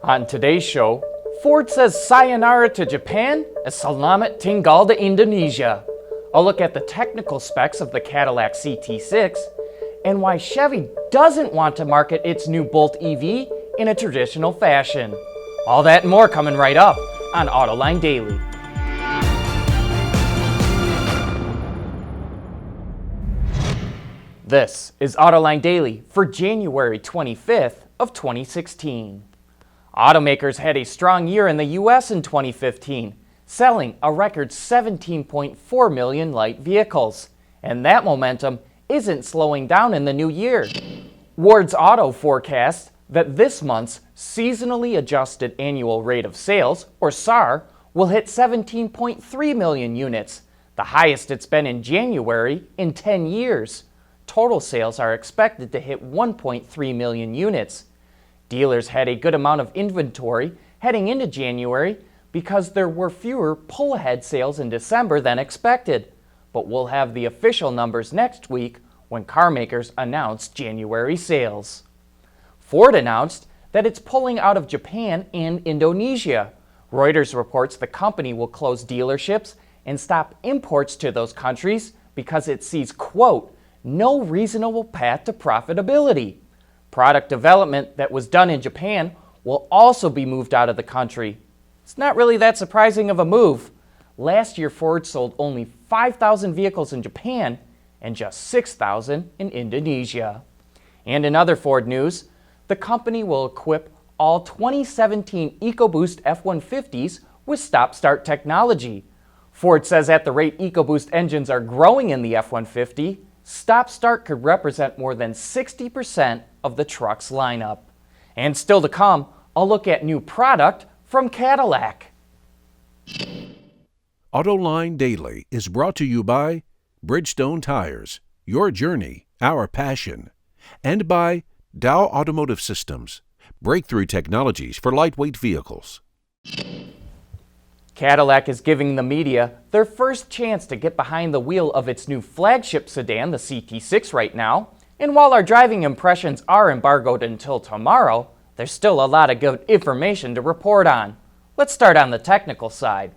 On today's show, Ford says sayonara to Japan as salamat tinggal to Indonesia. A look at the technical specs of the Cadillac CT6 and why Chevy doesn't want to market its new Bolt EV in a traditional fashion. All that and more coming right up on Autoline Daily. This is Autoline Daily for January 25th of 2016. Automakers had a strong year in the U.S. in 2015, selling a record 17.4 million light vehicles. And that momentum isn't slowing down in the new year. Ward's Auto forecasts that this month's seasonally adjusted annual rate of sales, or SAAR, will hit 17.3 million units, the highest it's been in January in 10 years. Total sales are expected to hit 1.3 million units. Dealers had a good amount of inventory heading into January because there were fewer pull-ahead sales in December than expected. But we'll have the official numbers next week when carmakers announce January sales. Ford announced that it's pulling out of Japan and Indonesia. Reuters reports the company will close dealerships and stop imports to those countries because it sees, quote, no reasonable path to profitability. Product development that was done in Japan will also be moved out of the country. It's not really that surprising of a move. Last year, Ford sold only 5,000 vehicles in Japan and just 6,000 in Indonesia. And in other Ford news, the company will equip all 2017 EcoBoost F-150s with stop-start technology. Ford says at the rate EcoBoost engines are growing in the F-150, stop-start could represent more than 60% of the truck's lineup. And still to come, I'll look at new product from Cadillac. Autoline Daily is brought to you by Bridgestone Tires, your journey, our passion, and by Dow Automotive Systems, breakthrough technologies for lightweight vehicles. Cadillac is giving the media their first chance to get behind the wheel of its new flagship sedan, the CT6, right now. And while our driving impressions are embargoed until tomorrow, there's still a lot of good information to report on. Let's start on the technical side.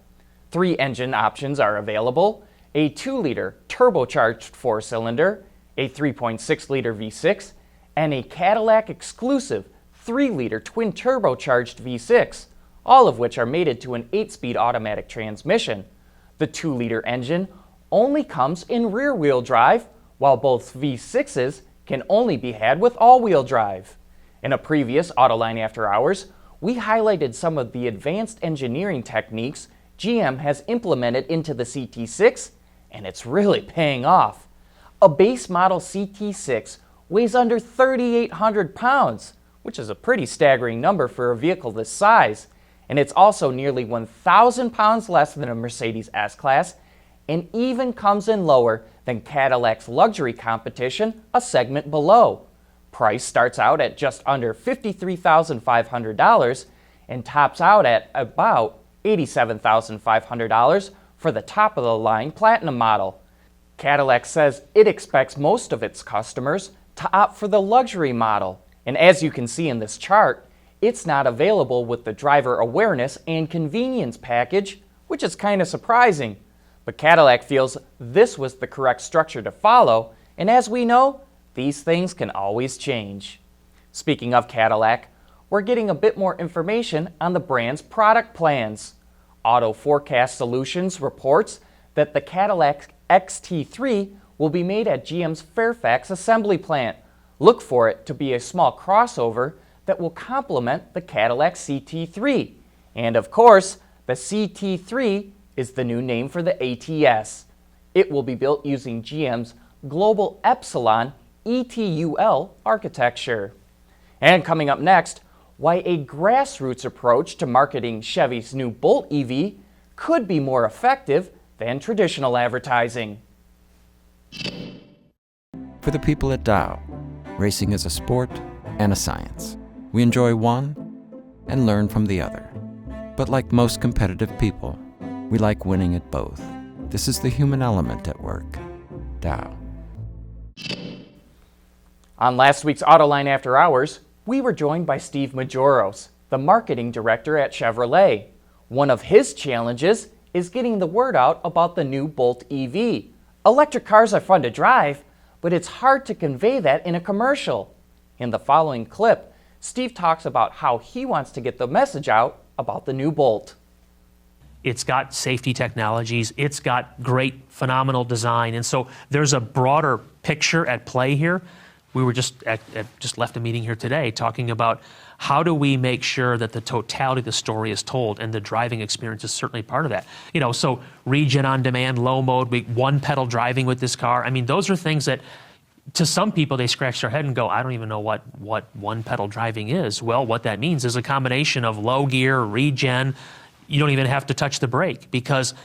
3 engine options are available: a 2-liter turbocharged 4-cylinder, a 3.6-liter V6, and a Cadillac exclusive 3-liter twin turbocharged V6. All of which are mated to an 8-speed automatic transmission. The 2-liter engine only comes in rear-wheel drive, while both V6s can only be had with all-wheel drive. In a previous Autoline After Hours, we highlighted some of the advanced engineering techniques GM has implemented into the CT6, and it's really paying off. A base model CT6 weighs under 3,800 pounds, which is a pretty staggering number for a vehicle this size. And it's also nearly 1,000 pounds less than a Mercedes S-Class, and even comes in lower than Cadillac's luxury competition, a segment below. Price starts out at just under $53,500 and tops out at about $87,500 for the top-of-the-line Platinum model. Cadillac says it expects most of its customers to opt for the luxury model, and as you can see in this chart, it's not available with the driver awareness and convenience package, which is kind of surprising. But Cadillac feels this was the correct structure to follow, and as we know, these things can always change. Speaking of Cadillac, we're getting a bit more information on the brand's product plans. Auto Forecast Solutions reports that the Cadillac XT3 will be made at GM's Fairfax assembly plant. Look for it to be a small crossover that will complement the Cadillac CT3. And of course, the CT3 is the new name for the ATS. It will be built using GM's Global Epsilon ETUL architecture. And coming up next, why a grassroots approach to marketing Chevy's new Bolt EV could be more effective than traditional advertising. For the people at Dow, racing is a sport and a science. We enjoy one and learn from the other. But like most competitive people, we like winning at both. This is the human element at work. Dow. On last week's Autoline After Hours, we were joined by Steve Majoros. the marketing director at Chevrolet. One of his challenges is getting the word out about the new Bolt EV. Electric cars are fun to drive, but it's hard to convey that in a commercial. In the following clip, Steve talks about how he wants to get the message out about the new Bolt. It's got safety technologies, it's got great, phenomenal design, and so there's a broader picture at play here. We were just left a meeting here today talking about how do we make sure that the totality of the story is told, and the driving experience is certainly part of that. You know, so regen on demand, low mode, one pedal driving with this car. I mean, those are things that to some people they scratch their head and go, I don't even know what one pedal driving is. Well, what that means is a combination of low gear, regen. You don't even have to touch the brake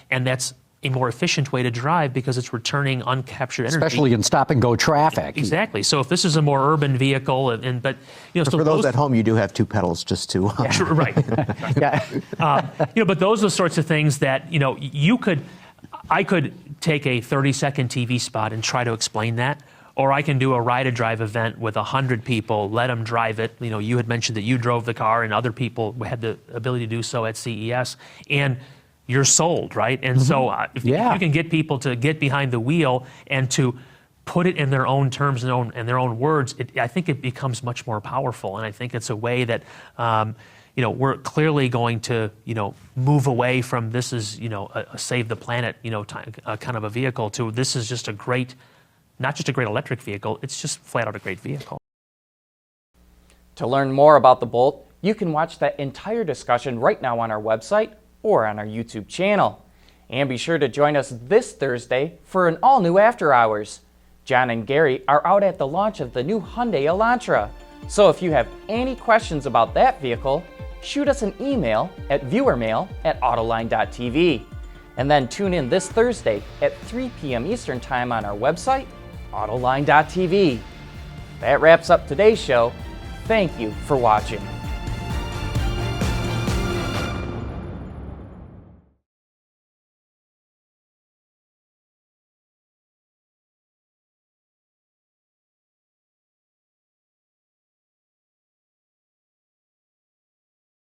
and that's a more efficient way to drive because it's returning uncaptured energy. Especially in stop-and-go traffic. Exactly. So if this is a more urban vehicle, but you know, so for those at home, you do have two pedals just to. Right. Yeah. You know, but those are the sorts of things that I could take a 30-second TV spot and try to explain that. Or I can do a ride-a-drive event with 100 people, let them drive it. You know, you had mentioned that you drove the car and other people had the ability to do so at CES. And you're sold, right? And so if you can get people to get behind the wheel and to put it in their own terms and their own words, I think it becomes much more powerful. And I think it's a way that we're clearly going to move away from this is a save the planet kind of a vehicle to this is just not just a great electric vehicle, it's just flat out a great vehicle. To learn more about the Bolt, you can watch that entire discussion right now on our website or on our YouTube channel. And be sure to join us this Thursday for an all-new After Hours. John and Gary are out at the launch of the new Hyundai Elantra. So if you have any questions about that vehicle, shoot us an email at viewermail@autoline.tv. And then tune in this Thursday at 3 p.m. Eastern Time on our website, autoline.tv. That wraps up today's show. Thank you for watching.